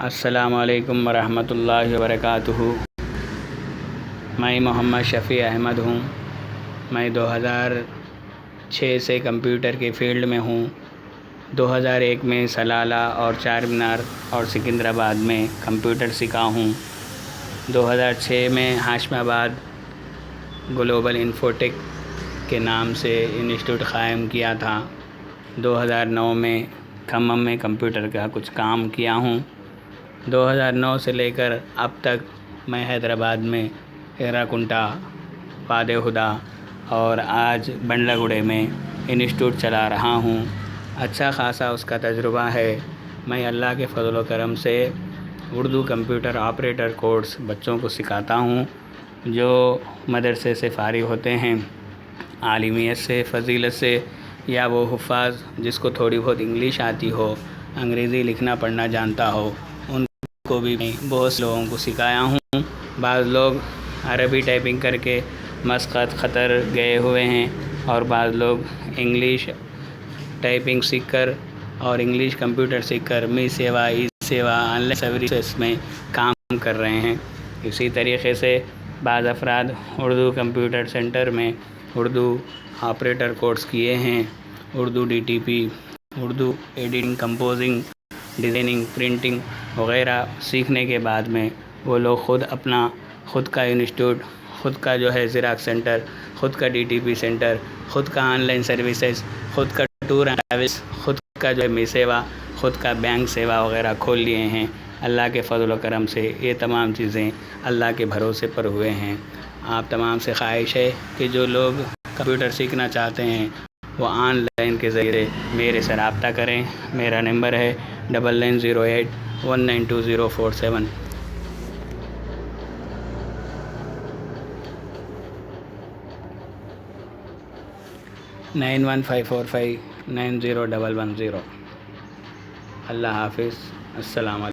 السلام علیکم ورحمۃ اللہ وبرکاتہ۔ میں محمد شفیع احمد ہوں۔ میں 2006 سے کمپیوٹر کے فیلڈ میں ہوں۔ 2001 میں سلالہ اور چار مینار اور سکندرآباد میں کمپیوٹر سیکھا ہوں۔ 2006 میں ہاشم آباد گلوبل انفوٹیک کے نام سے انسٹیٹیوٹ قائم کیا تھا۔ 2009 میں کھمم میں کمپیوٹر کا کچھ کام کیا ہوں۔ 2009 سے لے کر اب تک میں حیدرآباد میں ہیراکنٹا، وادی ہدا اور آج بنڈلہ گوڑے میں انسٹیٹیوٹ چلا رہا ہوں۔ اچھا خاصا اس کا تجربہ ہے۔ میں اللہ کے فضل و کرم سے اردو کمپیوٹر آپریٹر کورس بچوں کو سکھاتا ہوں جو مدرسے سے فارغ ہوتے ہیں، عالمیت سے، فضیلت سے، یا وہ حفاظ جس کو تھوڑی بہت انگلش آتی ہو، انگریزی لکھنا پڑھنا جانتا ہو، ان کو بھی میں بہت سے لوگوں کو سکھایا ہوں۔ بعض لوگ عربی ٹائپنگ کر کے مسقط، قطر گئے ہوئے ہیں، اور بعض لوگ انگلش ٹائپنگ سیکھ کر اور انگلش کمپیوٹر سیکھ کر می سیوا، ای سیوا، آن لائن سروسز میں کام کر رہے ہیں۔ اسی طریقے سے بعض افراد اردو کمپیوٹر سینٹر میں اردو آپریٹر کورس کیے ہیں۔ Urdu D T P, Urdu editing, composing, designing, printing وغیرہ سیکھنے کے بعد میں وہ لوگ خود کا انسٹیٹیوٹ، خود کا جو ہے زیراکس سینٹر، خود کا ڈی ٹی پی سینٹر، خود کا آن لائن سروسز، خود کا ٹور اینڈ ٹریولس، خود کا جو ہے می سیوا، خود کا بینک سیوا وغیرہ کھول لیے ہیں۔ اللہ کے فضل و کرم سے یہ تمام چیزیں اللہ کے بھروسے پر ہوئے ہیں۔ آپ تمام سے خواہش ہے کہ جو لوگ کمپیوٹر سیکھنا چاہتے ہیں وہ آن لائن کے ذریعے میرے سے رابطہ کریں۔ میرا نمبر ہے 9908192047۔ 9154590110۔ اللہ حافظ، السلام علیکم۔